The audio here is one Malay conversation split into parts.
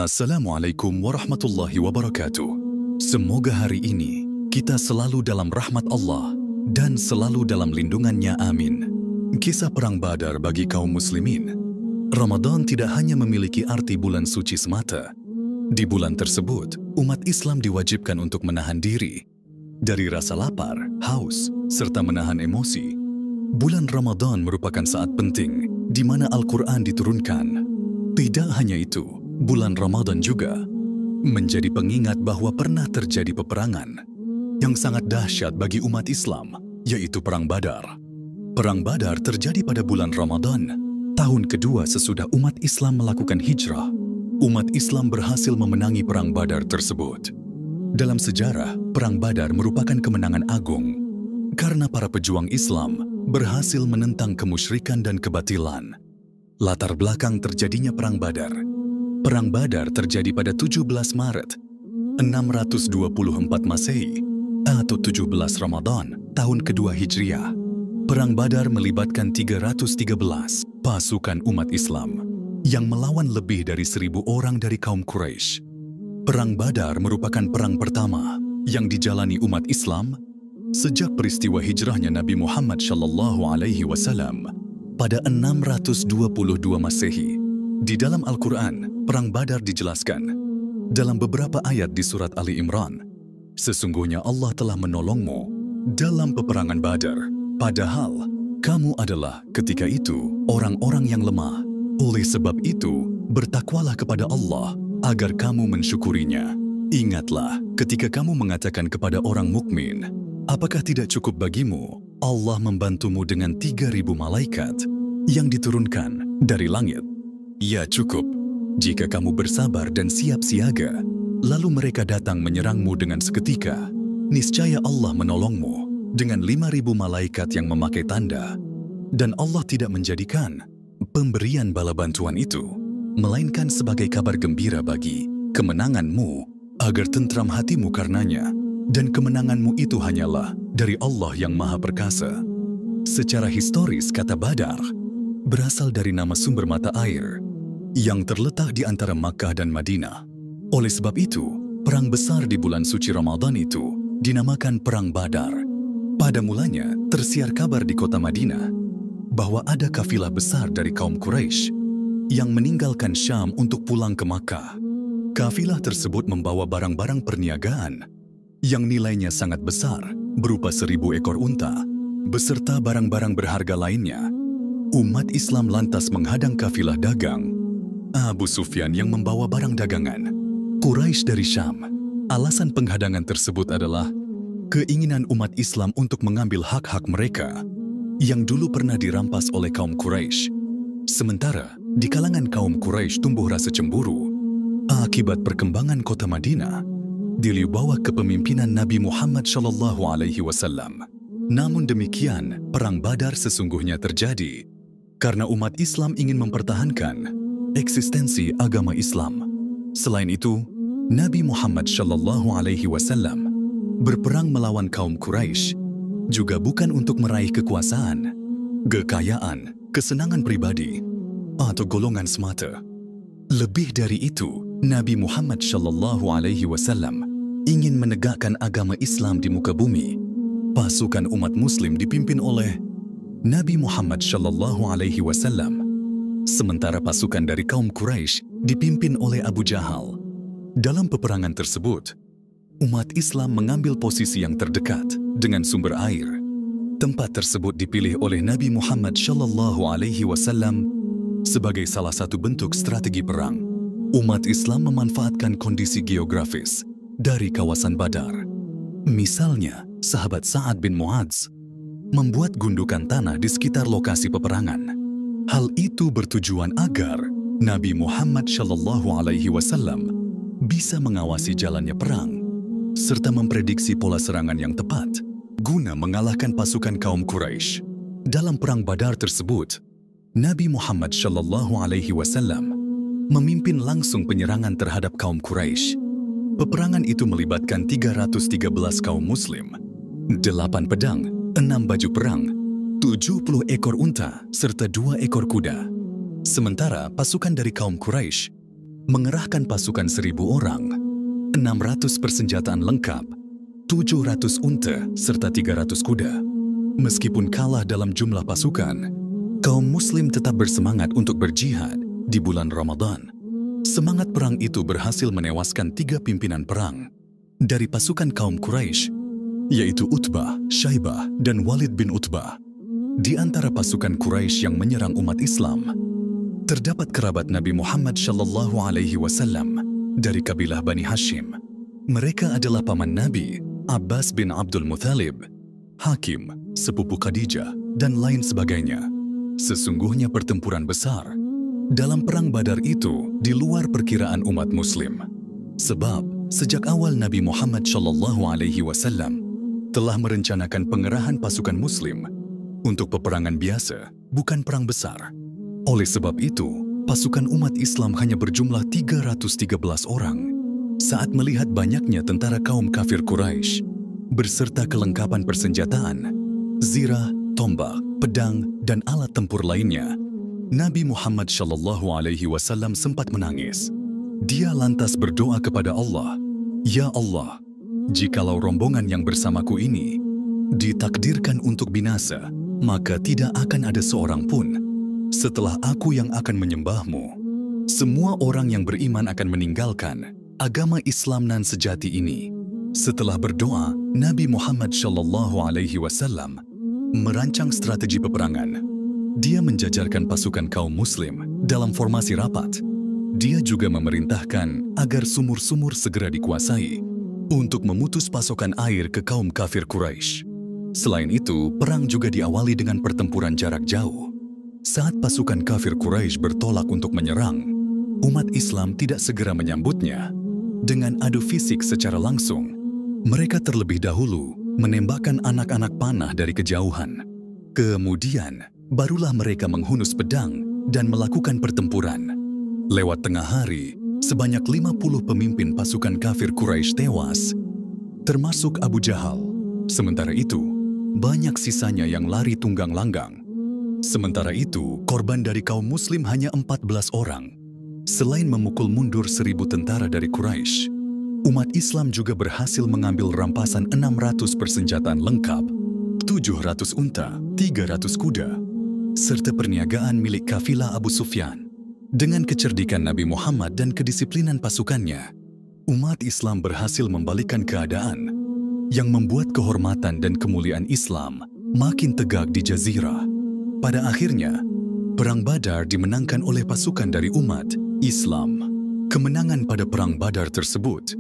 Assalamualaikum warahmatullahi wabarakatuh. Semoga hari ini kita selalu dalam rahmat Allah dan selalu dalam lindungannya, amin. Kisah Perang Badar bagi kaum muslimin. Ramadan tidak hanya memiliki arti bulan suci semata. Di bulan tersebut, umat Islam diwajibkan untuk menahan diri dari rasa lapar, haus, serta menahan emosi. Bulan Ramadan merupakan saat penting di mana Al-Quran diturunkan. Tidak hanya itu, bulan Ramadan juga menjadi pengingat bahwa pernah terjadi peperangan yang sangat dahsyat bagi umat Islam, yaitu Perang Badar. Perang Badar terjadi pada bulan Ramadan, tahun kedua sesudah umat Islam melakukan hijrah. Umat Islam berhasil memenangi Perang Badar tersebut. Dalam sejarah, Perang Badar merupakan kemenangan agung karena para pejuang Islam berhasil menentang kemusyrikan dan kebatilan. Latar belakang terjadinya Perang Badar. Perang Badar terjadi pada 17 Maret 624 Masehi atau 17 Ramadan tahun kedua Hijriah. Perang Badar melibatkan 313 pasukan umat Islam yang melawan lebih dari 1.000 orang dari kaum Quraisy. Perang Badar merupakan perang pertama yang dijalani umat Islam sejak peristiwa hijrahnya Nabi Muhammad SAW pada 622 Masehi. Di dalam Al-Quran, Perang Badar dijelaskan dalam beberapa ayat di surat Ali Imran. Sesungguhnya Allah telah menolongmu dalam peperangan Badar, padahal kamu adalah ketika itu orang-orang yang lemah. Oleh sebab itu, bertakwalah kepada Allah agar kamu mensyukurinya. Ingatlah ketika kamu mengatakan kepada orang mukmin, apakah tidak cukup bagimu Allah membantumu dengan 3.000 malaikat yang diturunkan dari langit? Ya cukup, jika kamu bersabar dan siap siaga, lalu mereka datang menyerangmu dengan seketika, niscaya Allah menolongmu dengan 5.000 malaikat yang memakai tanda. Dan Allah tidak menjadikan pemberian bala bantuan itu melainkan sebagai kabar gembira bagi kemenanganmu, agar tentram hatimu karenanya, dan kemenanganmu itu hanyalah dari Allah yang Maha Perkasa. Secara historis, kata Badar berasal dari nama sumber mata air yang terletak di antara Makkah dan Madinah. Oleh sebab itu, perang besar di bulan suci Ramadan itu dinamakan Perang Badar. Pada mulanya, tersiar kabar di kota Madinah bahwa ada kafilah besar dari kaum Quraisy yang meninggalkan Syam untuk pulang ke Makkah. Kafilah tersebut membawa barang-barang perniagaan yang nilainya sangat besar, berupa 1.000 ekor unta, beserta barang-barang berharga lainnya. Umat Islam lantas menghadang kafilah dagang Abu Sufyan yang membawa barang dagangan Quraisy dari Syam. Alasan penghadangan tersebut adalah keinginan umat Islam untuk mengambil hak-hak mereka yang dulu pernah dirampas oleh kaum Quraisy. Sementara di kalangan kaum Quraisy tumbuh rasa cemburu akibat perkembangan kota Madinah di bawah kepemimpinan Nabi Muhammad SAW. Namun demikian, Perang Badar sesungguhnya terjadi karena umat Islam ingin mempertahankan eksistensi agama Islam. Selain itu, Nabi Muhammad SAW berperang melawan kaum Quraisy juga bukan untuk meraih kekuasaan, kekayaan, kesenangan pribadi, atau golongan semata. Lebih dari itu, Nabi Muhammad SAW ingin menegakkan agama Islam di muka bumi. Pasukan umat Muslim dipimpin oleh Nabi Muhammad SAW, sementara pasukan dari kaum Quraisy dipimpin oleh Abu Jahal. Dalam peperangan tersebut, umat Islam mengambil posisi yang terdekat dengan sumber air. Tempat tersebut dipilih oleh Nabi Muhammad SAW sebagai salah satu bentuk strategi perang. Umat Islam memanfaatkan kondisi geografis dari kawasan Badar. Misalnya, sahabat Sa'ad bin Mu'adz membuat gundukan tanah di sekitar lokasi peperangan. Hal itu bertujuan agar Nabi Muhammad SAW bisa mengawasi jalannya perang serta memprediksi pola serangan yang tepat guna mengalahkan pasukan kaum Quraisy. Dalam Perang Badar tersebut, Nabi Muhammad SAW memimpin langsung penyerangan terhadap kaum Quraisy. Peperangan itu melibatkan 313 kaum muslim, 8 pedang, 6 baju perang, 70 ekor unta, serta 2 ekor kuda. Sementara pasukan dari kaum Quraisy mengerahkan pasukan 1.000 orang, 600 persenjataan lengkap, 700 unta serta 300 kuda. Meskipun kalah dalam jumlah pasukan, kaum muslim tetap bersemangat untuk berjihad di bulan Ramadan. Semangat perang itu berhasil menewaskan 3 pimpinan perang dari pasukan kaum Quraisy, yaitu Utbah, Syaibah, dan Walid bin Utbah. Di antara pasukan Quraisy yang menyerang umat Islam, terdapat kerabat Nabi Muhammad SAW dari kabilah Bani Hashim. Mereka adalah paman Nabi, Abbas bin Abdul Muthalib, Hakim, sepupu Khadijah, dan lain sebagainya. Sesungguhnya pertempuran besar dalam perang Badar itu di luar perkiraan umat Muslim. Sebab sejak awal Nabi Muhammad SAW telah merencanakan pengerahan pasukan Muslim untuk peperangan biasa, bukan perang besar. Oleh sebab itu, pasukan umat Islam hanya berjumlah 313 orang. Saat melihat banyaknya tentara kaum kafir Quraisy berserta kelengkapan persenjataan, zirah, tombak, pedang, dan alat tempur lainnya, Nabi Muhammad SAW sempat menangis. Dia lantas berdoa kepada Allah, "Ya Allah, jikalau rombongan yang bersamaku ini ditakdirkan untuk binasa, maka tidak akan ada seorang pun setelah aku yang akan menyembahmu. Semua orang yang beriman akan meninggalkan agama Islam nan sejati ini." Setelah berdoa, Nabi Muhammad SAW merancang strategi peperangan. Dia menjajarkan pasukan kaum muslim dalam formasi rapat. Dia juga memerintahkan agar sumur-sumur segera dikuasai untuk memutus pasokan air ke kaum kafir Quraisy. Selain itu, perang juga diawali dengan pertempuran jarak jauh. Saat pasukan kafir Quraisy bertolak untuk menyerang, umat Islam tidak segera menyambutnya dengan adu fisik secara langsung. Mereka terlebih dahulu menembakkan anak-anak panah dari kejauhan. Kemudian, barulah mereka menghunus pedang dan melakukan pertempuran. Lewat tengah hari, sebanyak 50 pemimpin pasukan kafir Quraisy tewas, termasuk Abu Jahal. Sementara itu, banyak sisanya yang lari tunggang langgang. Sementara itu, korban dari kaum muslim hanya 14 orang. Selain memukul mundur 1.000 tentara dari Quraisy, umat Islam juga berhasil mengambil rampasan 600 persenjataan lengkap, 700 unta, 300 kuda, serta perniagaan milik kafilah Abu Sufyan. Dengan kecerdikan Nabi Muhammad dan kedisiplinan pasukannya, umat Islam berhasil membalikkan keadaan yang membuat kehormatan dan kemuliaan Islam makin tegak di Jazirah. Pada akhirnya, Perang Badar dimenangkan oleh pasukan dari umat Islam. Kemenangan pada Perang Badar tersebut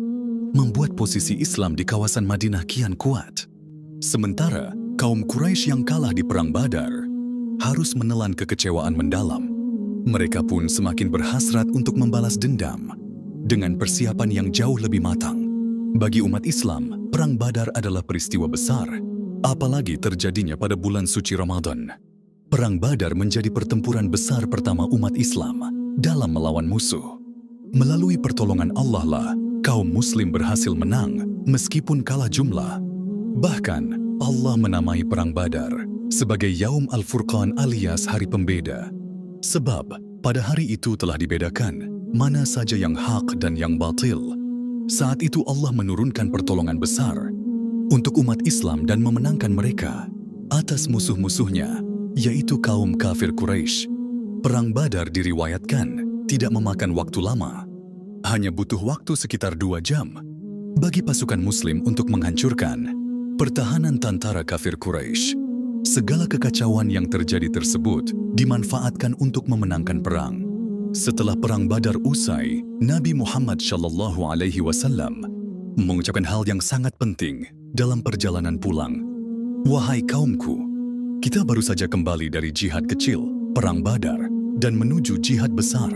membuat posisi Islam di kawasan Madinah kian kuat. Sementara kaum Quraisy yang kalah di Perang Badar harus menelan kekecewaan mendalam. Mereka pun semakin berhasrat untuk membalas dendam dengan persiapan yang jauh lebih matang. Bagi umat Islam, Perang Badar adalah peristiwa besar, apalagi terjadinya pada bulan suci Ramadan. Perang Badar menjadi pertempuran besar pertama umat Islam dalam melawan musuh. Melalui pertolongan Allah lah, kaum muslim berhasil menang meskipun kalah jumlah. Bahkan, Allah menamai Perang Badar sebagai Yaum Al-Furqan alias Hari Pembeda. Sebab, pada hari itu telah dibedakan mana saja yang hak dan yang batil. Saat itu Allah menurunkan pertolongan besar untuk umat Islam dan memenangkan mereka atas musuh-musuhnya, yaitu kaum kafir Quraisy. Perang Badar diriwayatkan tidak memakan waktu lama. Hanya butuh waktu sekitar 2 jam bagi pasukan muslim untuk menghancurkan pertahanan tentara kafir Quraisy. Segala kekacauan yang terjadi tersebut dimanfaatkan untuk memenangkan perang. Setelah Perang Badar usai, Nabi Muhammad SAW mengucapkan hal yang sangat penting dalam perjalanan pulang. "Wahai kaumku, kita baru saja kembali dari jihad kecil, Perang Badar, dan menuju jihad besar."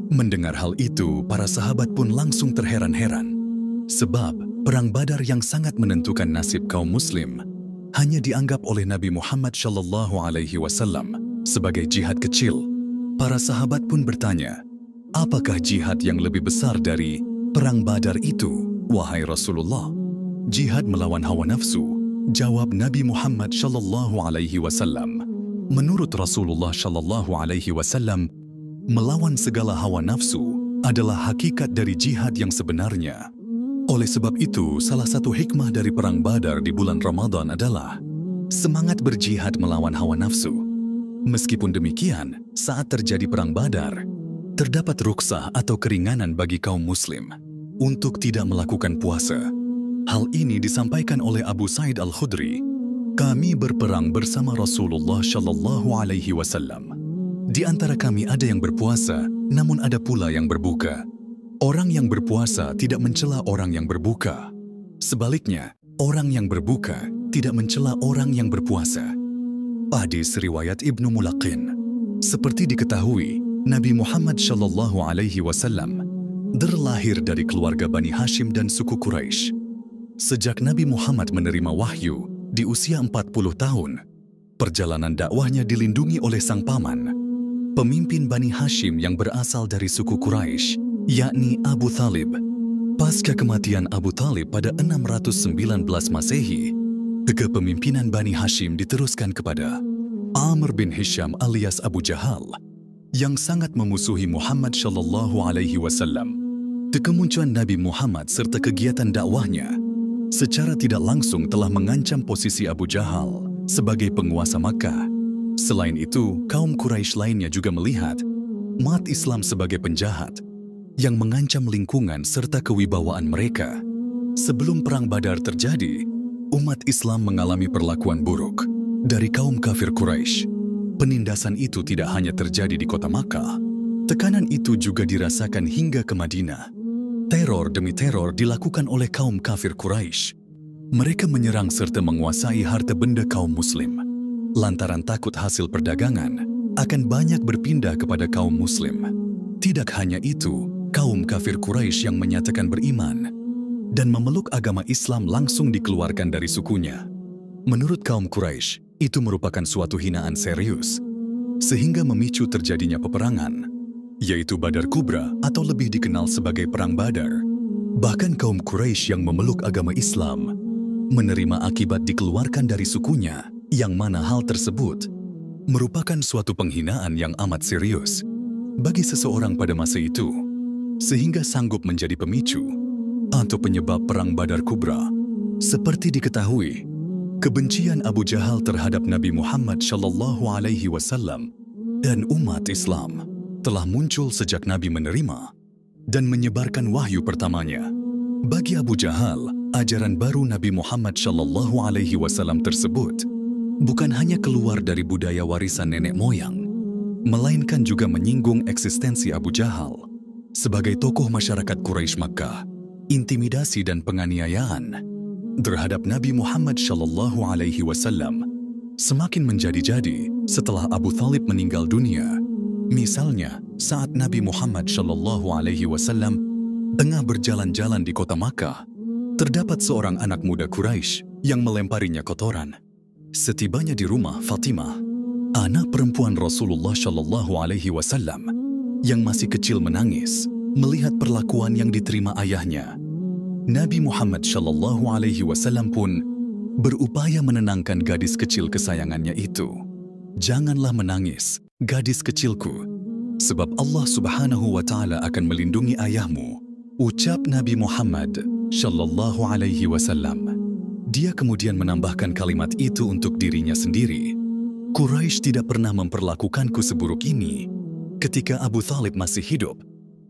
Mendengar hal itu, para sahabat pun langsung terheran-heran. Sebab Perang Badar yang sangat menentukan nasib kaum muslim hanya dianggap oleh Nabi Muhammad SAW sebagai jihad kecil. Para sahabat pun bertanya, "Apakah jihad yang lebih besar dari Perang Badar itu, wahai Rasulullah?" "Jihad melawan hawa nafsu," jawab Nabi Muhammad SAW. Menurut Rasulullah SAW, melawan segala hawa nafsu adalah hakikat dari jihad yang sebenarnya. Oleh sebab itu, salah satu hikmah dari Perang Badar di bulan Ramadan adalah semangat berjihad melawan hawa nafsu. Meskipun demikian, saat terjadi Perang Badar, terdapat rukhsah atau keringanan bagi kaum muslim untuk tidak melakukan puasa. Hal ini disampaikan oleh Abu Sa'id Al-Khudri. Kami berperang bersama Rasulullah Shallallahu Alaihi Wasallam. Di antara kami ada yang berpuasa, namun ada pula yang berbuka. Orang yang berpuasa tidak mencela orang yang berbuka. Sebaliknya, orang yang berbuka tidak mencela orang yang berpuasa. Hadis riwayat Ibnu Mulaqin. Seperti diketahui, Nabi Muhammad Shallallahu Alaihi Wasallam terlahir dari keluarga Bani Hashim dan suku Quraisy. Sejak Nabi Muhammad menerima wahyu di usia 40 tahun, perjalanan dakwahnya dilindungi oleh sang paman, pemimpin Bani Hashim yang berasal dari suku Quraisy, yakni Abu Thalib. Pasca kematian Abu Thalib pada 619 Masehi, kepemimpinan Bani Hashim diteruskan kepada Amr bin Hisham alias Abu Jahal, yang sangat memusuhi Muhammad Shallallahu Alaihi Wasallam. Kemunculan Nabi Muhammad serta kegiatan dakwahnya secara tidak langsung telah mengancam posisi Abu Jahal sebagai penguasa Makkah. Selain itu, kaum Quraisy lainnya juga melihat umat Islam sebagai penjahat yang mengancam lingkungan serta kewibawaan mereka. Sebelum Perang Badar terjadi, umat Islam mengalami perlakuan buruk dari kaum kafir Quraisy. Penindasan itu tidak hanya terjadi di kota Makkah, tekanan itu juga dirasakan hingga ke Madinah. Teror demi teror dilakukan oleh kaum kafir Quraisy. Mereka menyerang serta menguasai harta benda kaum muslim. Lantaran takut hasil perdagangan akan banyak berpindah kepada kaum muslim. Tidak hanya itu, kaum kafir Quraisy yang menyatakan beriman dan memeluk agama Islam langsung dikeluarkan dari sukunya. Menurut kaum Quraisy, itu merupakan suatu hinaan serius, sehingga memicu terjadinya peperangan, yaitu Badar Kubra atau lebih dikenal sebagai Perang Badar. Bahkan kaum Quraisy yang memeluk agama Islam menerima akibat dikeluarkan dari sukunya, yang mana hal tersebut merupakan suatu penghinaan yang amat serius bagi seseorang pada masa itu, sehingga sanggup menjadi pemicu atau penyebab Perang Badar Kubra. Seperti diketahui, kebencian Abu Jahal terhadap Nabi Muhammad Shallallahu Alaihi Wasallam dan umat Islam telah muncul sejak Nabi menerima dan menyebarkan wahyu pertamanya. Bagi Abu Jahal, ajaran baru Nabi Muhammad Shallallahu Alaihi Wasallam tersebut bukan hanya keluar dari budaya warisan nenek moyang, melainkan juga menyinggung eksistensi Abu Jahal sebagai tokoh masyarakat Quraisy Makkah. Intimidasi dan penganiayaan terhadap Nabi Muhammad Shallallahu Alaihi Wasallam semakin menjadi-jadi setelah Abu Thalib meninggal dunia. Misalnya, saat Nabi Muhammad Shallallahu Alaihi Wasallam tengah berjalan-jalan di kota Makkah, terdapat seorang anak muda Quraisy yang melemparinya kotoran. Setibanya di rumah Fatimah, anak perempuan Rasulullah Shallallahu Alaihi Wasallam, yang masih kecil menangis melihat perlakuan yang diterima ayahnya. Nabi Muhammad Shallallahu Alaihi Wasallam pun berupaya menenangkan gadis kecil kesayangannya itu. Janganlah menangis, gadis kecilku, sebab Allah Subhanahu wa Ta'ala akan melindungi ayahmu, ucap Nabi Muhammad Shallallahu Alaihi Wasallam. Dia kemudian menambahkan kalimat itu untuk dirinya sendiri. Quraisy tidak pernah memperlakukanku seburuk ini ketika Abu Thalib masih hidup.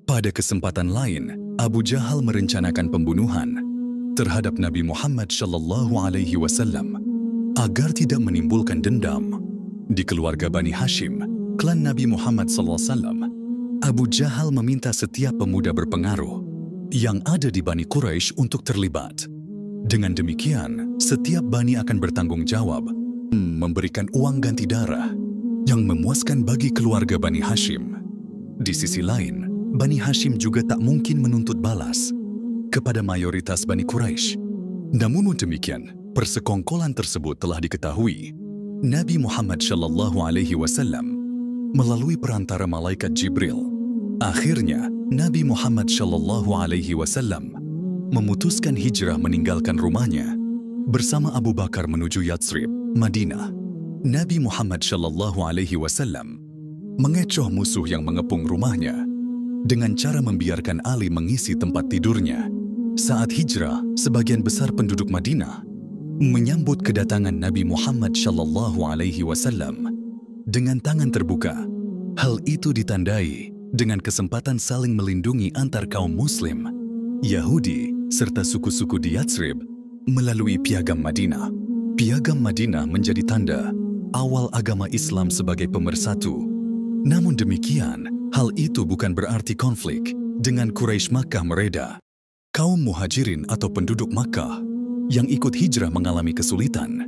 Pada kesempatan lain, Abu Jahal merencanakan pembunuhan terhadap Nabi Muhammad Shallallahu Alaihi Wasallam agar tidak menimbulkan dendam di keluarga Bani Hashim, klan Nabi Muhammad SAW. Abu Jahal meminta setiap pemuda berpengaruh yang ada di Bani Quraisy untuk terlibat. Dengan demikian, setiap Bani akan bertanggung jawab memberikan uang ganti darah yang memuaskan bagi keluarga Bani Hashim. Di sisi lain, Bani Hashim juga tak mungkin menuntut balas kepada mayoritas Bani Quraisy. Namun demikian, persekongkolan tersebut telah diketahui Nabi Muhammad Shallallahu Alaihi Wasallam melalui perantara malaikat Jibril. Akhirnya, Nabi Muhammad Shallallahu Alaihi Wasallam memutuskan hijrah meninggalkan rumahnya bersama Abu Bakar menuju Yathrib, Madinah. Nabi Muhammad Shallallahu Alaihi Wasallam mengecoh musuh yang mengepung rumahnya dengan cara membiarkan Ali mengisi tempat tidurnya. Saat hijrah, sebagian besar penduduk Madinah menyambut kedatangan Nabi Muhammad SAW dengan tangan terbuka. Hal itu ditandai dengan kesempatan saling melindungi antar kaum Muslim, Yahudi, serta suku-suku di Yatsrib melalui Piagam Madinah. Piagam Madinah menjadi tanda awal agama Islam sebagai pemersatu. Namun demikian, hal itu bukan berarti konflik dengan Quraisy Makkah mereda. Kaum Muhajirin atau penduduk Makkah yang ikut hijrah mengalami kesulitan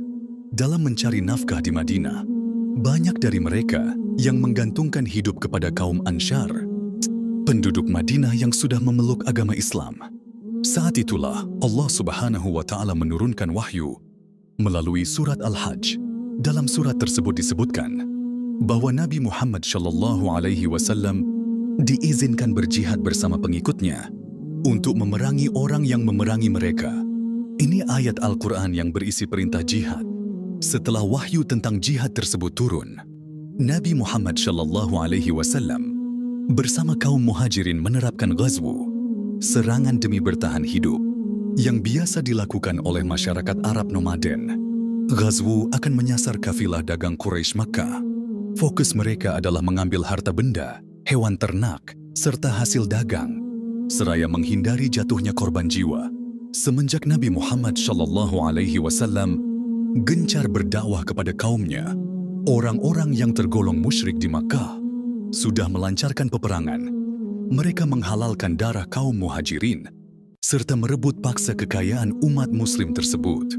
dalam mencari nafkah di Madinah. Banyak dari mereka yang menggantungkan hidup kepada kaum Ansyar, penduduk Madinah yang sudah memeluk agama Islam. Saat itulah Allah Subhanahu wa Ta'ala menurunkan wahyu melalui surat Al-Hajj. Dalam surat tersebut disebutkan bahwa Nabi Muhammad SAW diizinkan berjihad bersama pengikutnya untuk memerangi orang yang memerangi mereka. Ini ayat Al-Quran yang berisi perintah jihad. Setelah wahyu tentang jihad tersebut turun, Nabi Muhammad SAW bersama kaum Muhajirin menerapkan ghazwu, serangan demi bertahan hidup, yang biasa dilakukan oleh masyarakat Arab nomaden. Ghazwu akan menyasar kafilah dagang Quraisy Makkah. Fokus mereka adalah mengambil harta benda, hewan ternak, serta hasil dagang, seraya menghindari jatuhnya korban jiwa. Semenjak Nabi Muhammad SAW gencar berdakwah kepada kaumnya, orang-orang yang tergolong musyrik di Makkah sudah melancarkan peperangan. Mereka menghalalkan darah kaum Muhajirin serta merebut paksa kekayaan umat Muslim tersebut.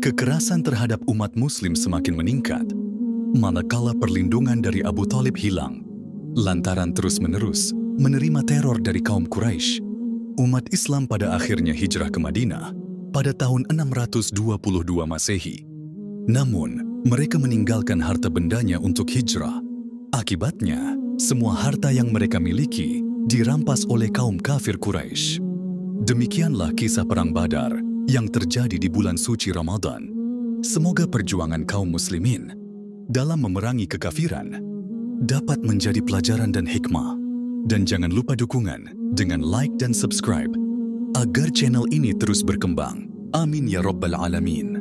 Kekerasan terhadap umat Muslim semakin meningkat, manakala perlindungan dari Abu Thalib hilang lantaran terus-menerus menerima teror dari kaum Quraisy. Umat Islam pada akhirnya hijrah ke Madinah pada tahun 622 Masehi. Namun, mereka meninggalkan harta bendanya untuk hijrah. Akibatnya, semua harta yang mereka miliki dirampas oleh kaum kafir Quraisy. Demikianlah kisah Perang Badar yang terjadi di bulan suci Ramadan. Semoga perjuangan kaum muslimin dalam memerangi kekafiran dapat menjadi pelajaran dan hikmah. Dan jangan lupa dukungan dengan like dan subscribe agar channel ini terus berkembang. Amin ya Rabbal Alamin.